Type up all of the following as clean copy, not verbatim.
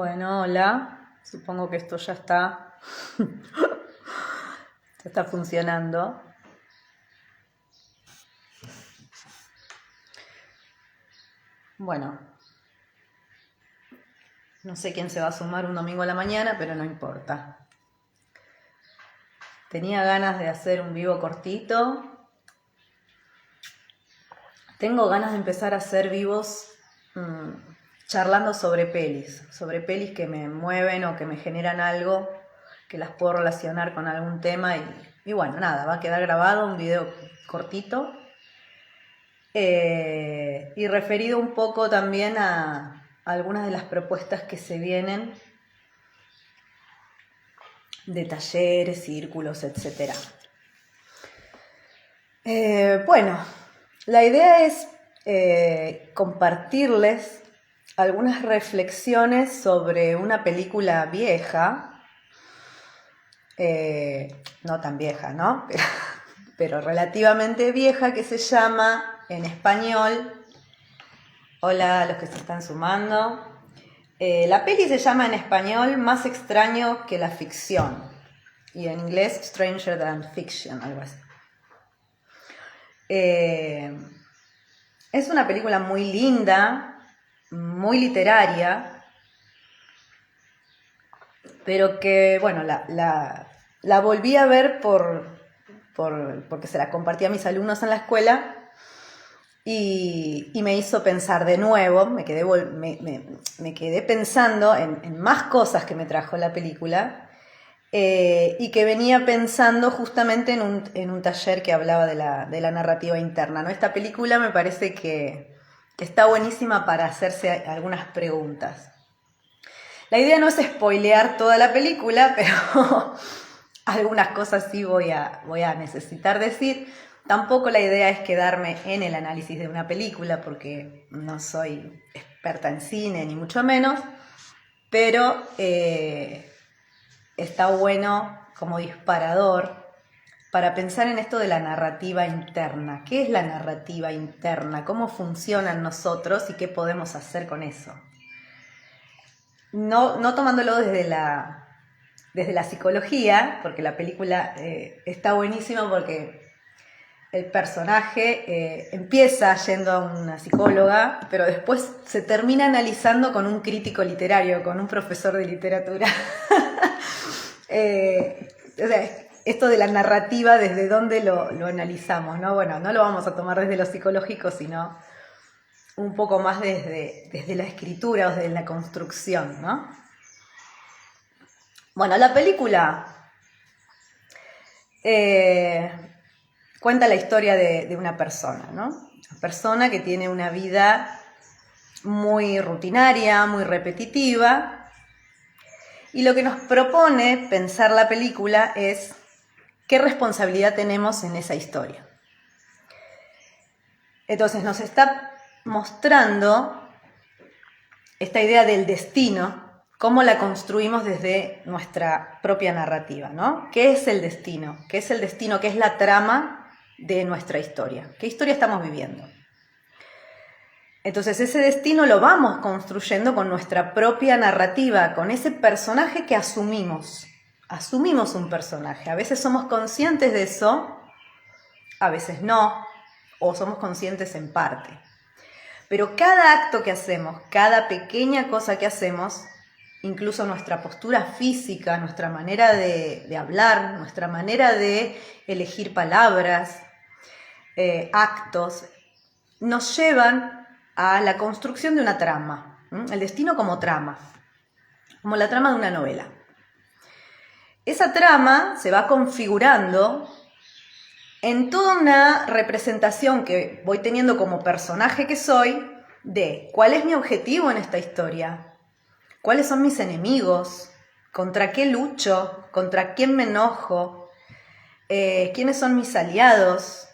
Bueno, hola. Supongo que esto ya está, ya está funcionando. Bueno, no sé quién se va a sumar un domingo a la mañana, pero no importa. Tenía ganas de hacer un vivo cortito. Tengo ganas de empezar a hacer vivos charlando sobre pelis que me mueven o que me generan algo, que las puedo relacionar con algún tema y bueno, nada, va a quedar grabado un video cortito y referido un poco también a algunas de las propuestas que se vienen de talleres, círculos, etc. Bueno, la idea es compartirles algunas reflexiones sobre una película vieja, no tan vieja, ¿no? Pero relativamente vieja, que se llama en español, hola a los que se están sumando, la peli se llama en español Más extraño que la ficción y en inglés Stranger Than Fiction, algo así. Es una película muy linda, muy literaria, pero que, bueno, la volví a ver porque se la compartí a mis alumnos en la escuela y me hizo pensar de nuevo, me quedé pensando en más cosas que me trajo la película. Y que venía pensando justamente en un taller que hablaba de la narrativa interna, ¿no? Esta película me parece que está buenísima para hacerse algunas preguntas. La idea no es spoilear toda la película, pero algunas cosas sí voy a necesitar decir. Tampoco la idea es quedarme en el análisis de una película, porque no soy experta en cine, ni mucho menos, pero está bueno como disparador para pensar en esto de la narrativa interna. ¿Qué es la narrativa interna? ¿Cómo funciona en nosotros y qué podemos hacer con eso? No tomándolo desde la psicología, porque la película está buenísima porque el personaje empieza yendo a una psicóloga, pero después se termina analizando con un crítico literario, con un profesor de literatura. O sea, esto de la narrativa, ¿desde dónde lo analizamos? ¿No? Bueno, no lo vamos a tomar desde lo psicológico, sino un poco más desde la escritura o desde la construcción, ¿no? Bueno, la película cuenta la historia de una persona, ¿no? Una persona que tiene una vida muy rutinaria, muy repetitiva. Y lo que nos propone pensar la película es qué responsabilidad tenemos en esa historia. Entonces nos está mostrando esta idea del destino, cómo la construimos desde nuestra propia narrativa, ¿no? ¿Qué es el destino? ¿Qué es el destino? ¿Qué es la trama de nuestra historia? ¿Qué historia estamos viviendo? Entonces ese destino lo vamos construyendo con nuestra propia narrativa, con ese personaje que asumimos. Asumimos un personaje. A veces somos conscientes de eso, a veces no, o somos conscientes en parte. Pero cada acto que hacemos, cada pequeña cosa que hacemos, incluso nuestra postura física, nuestra manera de hablar, nuestra manera de elegir palabras, actos, nos llevan a la construcción de una trama, el destino como trama, como la trama de una novela. Esa trama se va configurando en toda una representación que voy teniendo como personaje que soy de cuál es mi objetivo en esta historia, cuáles son mis enemigos, contra qué lucho, contra quién me enojo, quiénes son mis aliados,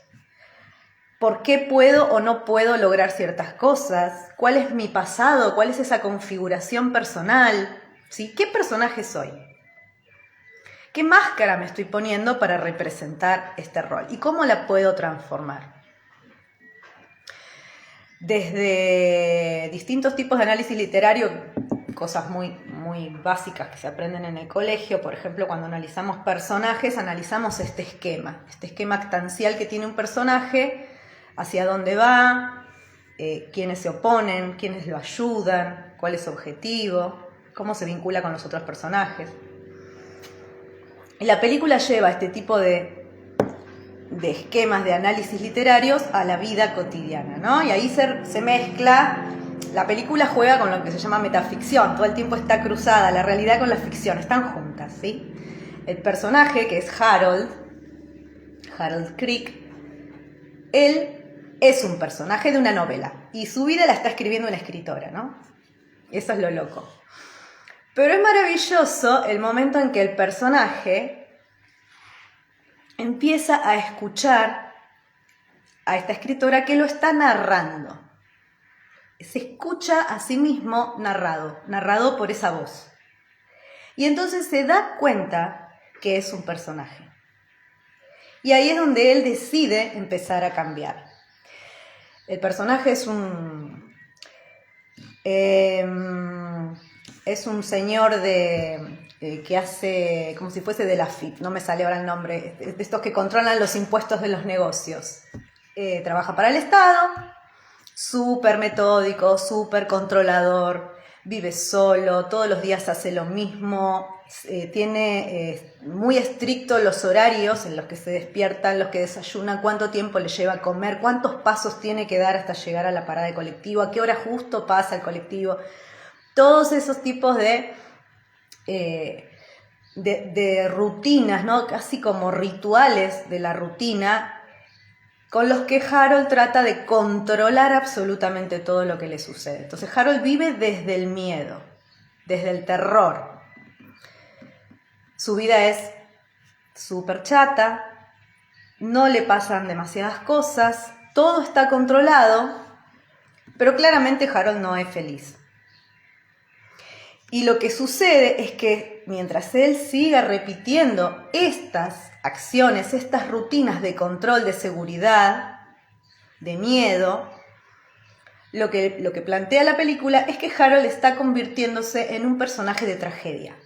por qué puedo o no puedo lograr ciertas cosas, cuál es mi pasado, cuál es esa configuración personal, ¿sí? ¿Qué personaje soy? ¿Qué máscara me estoy poniendo para representar este rol? ¿Y cómo la puedo transformar? Desde distintos tipos de análisis literario, cosas muy muy básicas que se aprenden en el colegio. Por ejemplo, cuando analizamos personajes, analizamos este esquema actancial que tiene un personaje, hacia dónde va, quiénes se oponen, quiénes lo ayudan, cuál es su objetivo, cómo se vincula con los otros personajes. Y la película lleva este tipo de esquemas de análisis literarios a la vida cotidiana, ¿no? Y ahí se mezcla, la película juega con lo que se llama metaficción, todo el tiempo está cruzada la realidad con la ficción, están juntas, ¿sí? El personaje, que es Harold Crick, él es un personaje de una novela y su vida la está escribiendo una escritora, ¿no? Eso es lo loco. Pero es maravilloso el momento en que el personaje empieza a escuchar a esta escritora que lo está narrando. Se escucha a sí mismo narrado por esa voz. Y entonces se da cuenta que es un personaje. Y ahí es donde él decide empezar a cambiar. El personaje es un señor que hace como si fuese de la FIP, no me sale ahora el nombre, de estos que controlan los impuestos de los negocios. Trabaja para el Estado, súper metódico, súper controlador, vive solo, todos los días hace lo mismo, tiene muy estrictos los horarios en los que se despiertan, los que desayunan, cuánto tiempo le lleva a comer, cuántos pasos tiene que dar hasta llegar a la parada de colectivo, a qué hora justo pasa el colectivo. Todos esos tipos de rutinas, ¿no? Casi como rituales de la rutina, con los que Harold trata de controlar absolutamente todo lo que le sucede. Entonces Harold vive desde el miedo, desde el terror. Su vida es súper chata, no le pasan demasiadas cosas, todo está controlado, pero claramente Harold no es feliz. Y lo que sucede es que mientras él siga repitiendo estas acciones, estas rutinas de control, de seguridad, de miedo, lo que plantea la película es que Harold está convirtiéndose en un personaje de tragedia.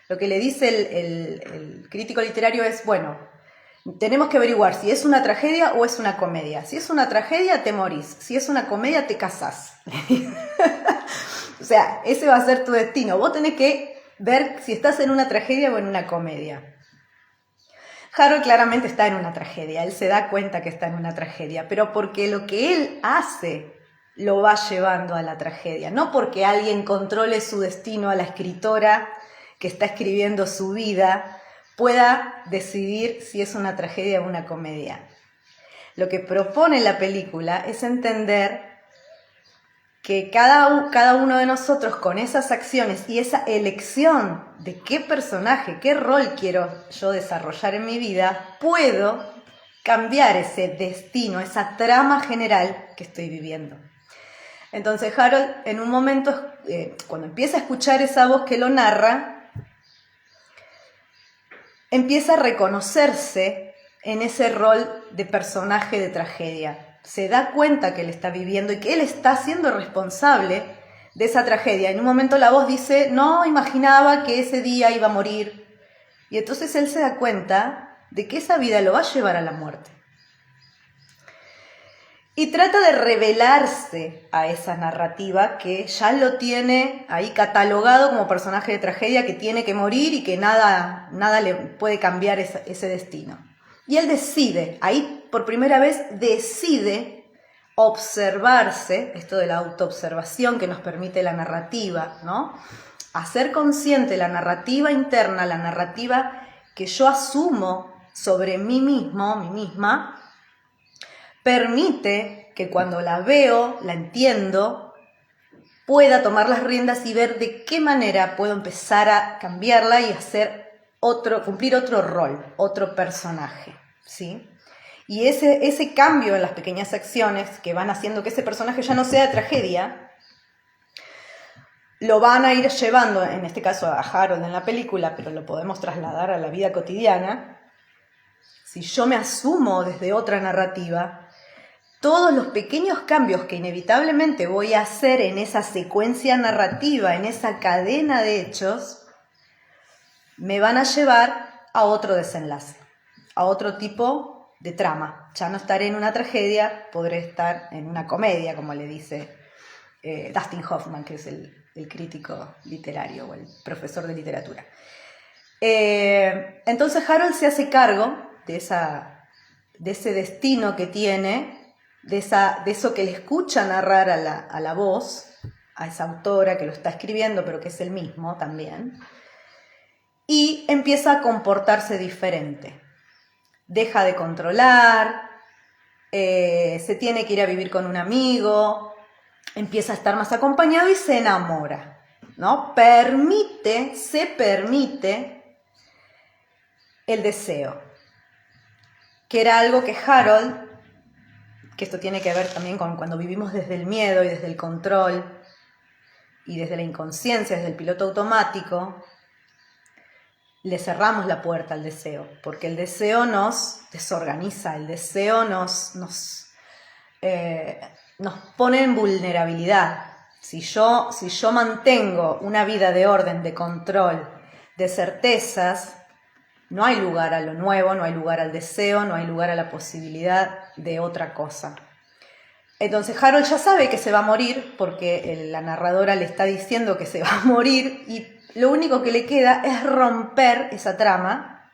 Lo que le dice el crítico literario es, bueno, tenemos que averiguar si es una tragedia o es una comedia. Si es una tragedia, te morís. Si es una comedia, te casás. O sea, ese va a ser tu destino. Vos tenés que ver si estás en una tragedia o en una comedia. Harold claramente está en una tragedia. Él se da cuenta que está en una tragedia, pero porque lo que él hace lo va llevando a la tragedia. No porque alguien controle su destino, a la escritora que está escribiendo su vida pueda decidir si es una tragedia o una comedia. Lo que propone la película es entender que cada uno de nosotros con esas acciones y esa elección de qué personaje, qué rol quiero yo desarrollar en mi vida, puedo cambiar ese destino, esa trama general que estoy viviendo. Entonces Harold, en un momento, cuando empieza a escuchar esa voz que lo narra, empieza a reconocerse en ese rol de personaje de tragedia. Se da cuenta que él está viviendo y que él está siendo responsable de esa tragedia. En un momento la voz dice, no imaginaba que ese día iba a morir. Y entonces él se da cuenta de que esa vida lo va a llevar a la muerte. Y trata de revelarse a esa narrativa que ya lo tiene ahí catalogado como personaje de tragedia, que tiene que morir y que nada le puede cambiar ese destino. Y él decide, ahí por primera vez decide observarse, esto de la autoobservación que nos permite la narrativa, ¿no? Hacer consciente la narrativa interna, la narrativa que yo asumo sobre mí mismo, mí misma, permite que cuando la veo, la entiendo, pueda tomar las riendas y ver de qué manera puedo empezar a cambiarla y cumplir otro rol, otro personaje, ¿sí? Y ese cambio en las pequeñas acciones que van haciendo que ese personaje ya no sea tragedia, lo van a ir llevando, en este caso a Harold en la película, pero lo podemos trasladar a la vida cotidiana. Si yo me asumo desde otra narrativa, todos los pequeños cambios que inevitablemente voy a hacer en esa secuencia narrativa, en esa cadena de hechos, me van a llevar a otro desenlace, a otro tipo de trama. Ya no estaré en una tragedia, podré estar en una comedia, como le dice Dustin Hoffman, que es el crítico literario o el profesor de literatura. Entonces Harold se hace cargo de ese destino que tiene, de eso que le escucha narrar a la voz, a esa autora que lo está escribiendo, pero que es él mismo también, y empieza a comportarse diferente. Deja de controlar, se tiene que ir a vivir con un amigo, empieza a estar más acompañado y se enamora, ¿no? Se permite el deseo, que era algo que Harold, que esto tiene que ver también con cuando vivimos desde el miedo y desde el control y desde la inconsciencia, desde el piloto automático, le cerramos la puerta al deseo, porque el deseo nos desorganiza, el deseo nos pone en vulnerabilidad. Si yo mantengo una vida de orden, de control, de certezas, no hay lugar a lo nuevo, no hay lugar al deseo, no hay lugar a la posibilidad de otra cosa. Entonces Harold ya sabe que se va a morir porque la narradora le está diciendo que se va a morir y lo único que le queda es romper esa trama,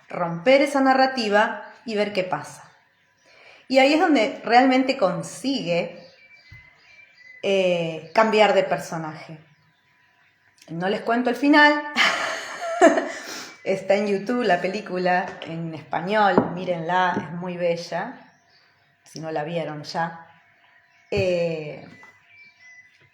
romper esa narrativa y ver qué pasa. Y ahí es donde realmente consigue cambiar de personaje. No les cuento el final. Está en YouTube la película en español, mírenla, es muy bella, si no la vieron ya.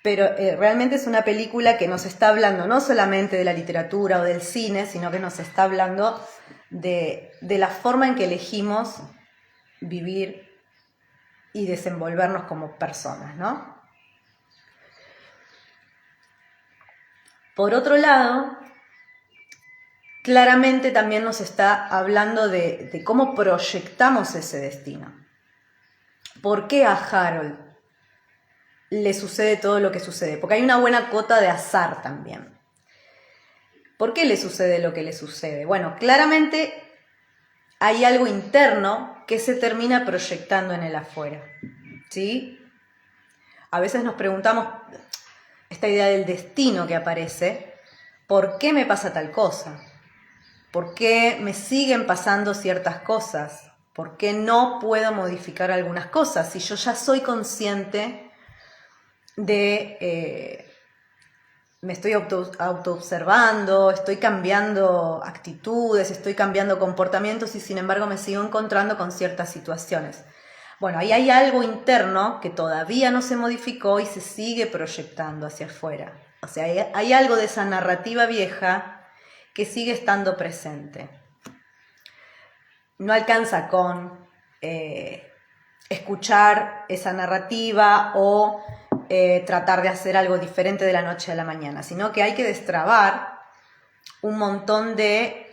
Pero realmente es una película que nos está hablando no solamente de la literatura o del cine, sino que nos está hablando de la forma en que elegimos vivir y desenvolvernos como personas, ¿no? Por otro lado, claramente también nos está hablando de cómo proyectamos ese destino. ¿Por qué a Harold le sucede todo lo que sucede? Porque hay una buena cuota de azar también. ¿Por qué le sucede lo que le sucede? Bueno, claramente hay algo interno que se termina proyectando en el afuera, ¿sí? A veces nos preguntamos, esta idea del destino que aparece, ¿por qué me pasa tal cosa? ¿Por qué me siguen pasando ciertas cosas? ¿Por qué no puedo modificar algunas cosas? Si yo ya soy consciente de... me estoy auto-observando, estoy cambiando actitudes, estoy cambiando comportamientos y sin embargo me sigo encontrando con ciertas situaciones. Bueno, ahí hay algo interno que todavía no se modificó y se sigue proyectando hacia afuera. O sea, hay algo de esa narrativa vieja que sigue estando presente. No alcanza con escuchar esa narrativa o tratar de hacer algo diferente de la noche a la mañana, sino que hay que destrabar un montón de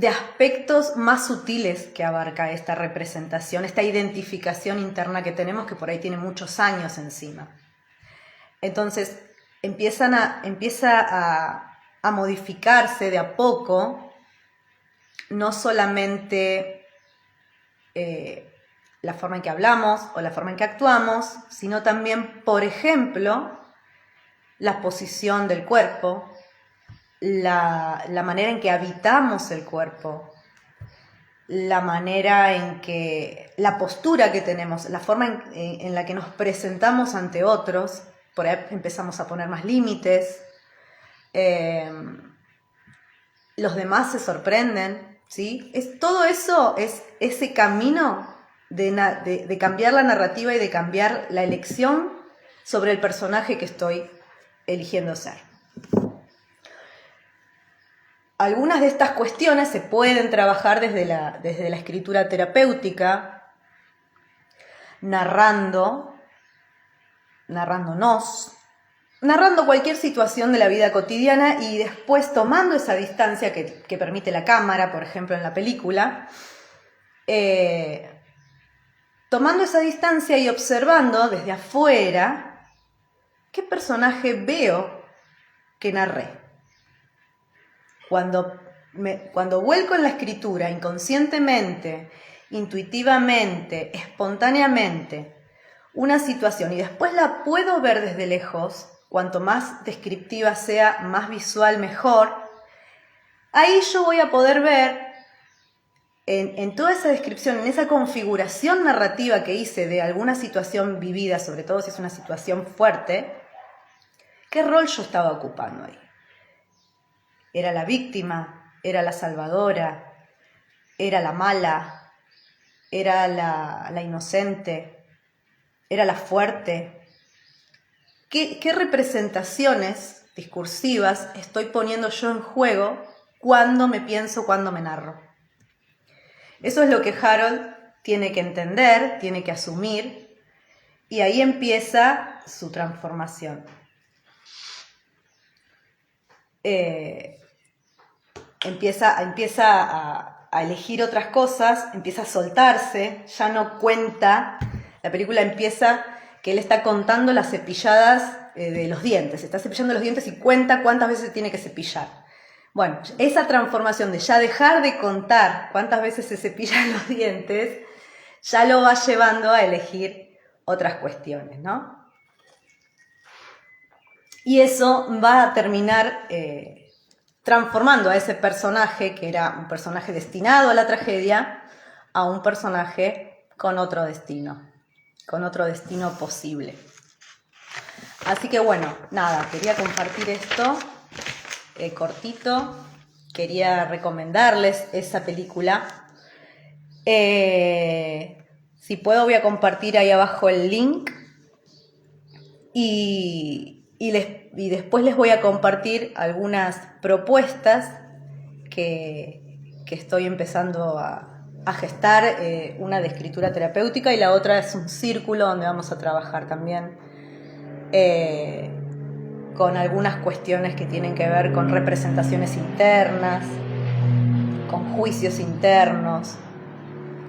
aspectos más sutiles que abarca esta representación, esta identificación interna que tenemos, que por ahí tiene muchos años encima. Entonces empieza a modificarse de a poco, no solamente la forma en que hablamos o la forma en que actuamos, sino también, por ejemplo, la posición del cuerpo, la manera en que habitamos el cuerpo, la manera en que, la postura que tenemos, la forma en la que nos presentamos ante otros. Por ahí empezamos a poner más límites, los demás se sorprenden, ¿sí? Todo eso es ese camino de cambiar la narrativa y de cambiar la elección sobre el personaje que estoy eligiendo ser. Algunas de estas cuestiones se pueden trabajar desde la escritura terapéutica, narrándonos, narrando cualquier situación de la vida cotidiana y después tomando esa distancia que permite la cámara, por ejemplo en la película, tomando esa distancia y observando desde afuera qué personaje veo que narré. Cuando vuelco en la escritura inconscientemente, intuitivamente, espontáneamente, una situación y después la puedo ver desde lejos, cuanto más descriptiva sea, más visual, mejor, ahí yo voy a poder ver en toda esa descripción, en esa configuración narrativa que hice de alguna situación vivida, sobre todo si es una situación fuerte, qué rol yo estaba ocupando ahí. ¿Era la víctima? ¿Era la salvadora? ¿Era la mala? ¿Era la inocente? ¿Era la fuerte? ¿Qué representaciones discursivas estoy poniendo yo en juego cuando me pienso, cuando me narro? Eso es lo que Harold tiene que entender, tiene que asumir, y ahí empieza su transformación. Empieza a elegir otras cosas, empieza a soltarse, ya no cuenta. La película empieza que él está contando las cepilladas de los dientes, está cepillando los dientes y cuenta cuántas veces tiene que cepillar. Bueno, esa transformación de ya dejar de contar cuántas veces se cepillan los dientes, ya lo va llevando a elegir otras cuestiones, ¿no? Y eso va a terminar transformando a ese personaje, que era un personaje destinado a la tragedia, a un personaje con otro destino posible. Así que bueno, nada, quería compartir esto cortito, quería recomendarles esa película. Si puedo voy a compartir ahí abajo el link y después les voy a compartir algunas propuestas que estoy empezando a gestar, una de escritura terapéutica y la otra es un círculo donde vamos a trabajar también con algunas cuestiones que tienen que ver con representaciones internas, con juicios internos,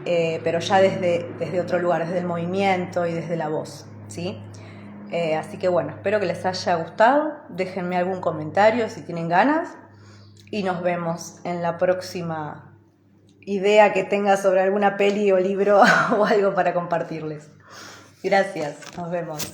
pero ya desde otro lugar, desde el movimiento y desde la voz, ¿sí? Así que bueno, espero que les haya gustado, déjenme algún comentario si tienen ganas y nos vemos en la próxima idea que tenga sobre alguna peli o libro o algo para compartirles. Gracias, nos vemos.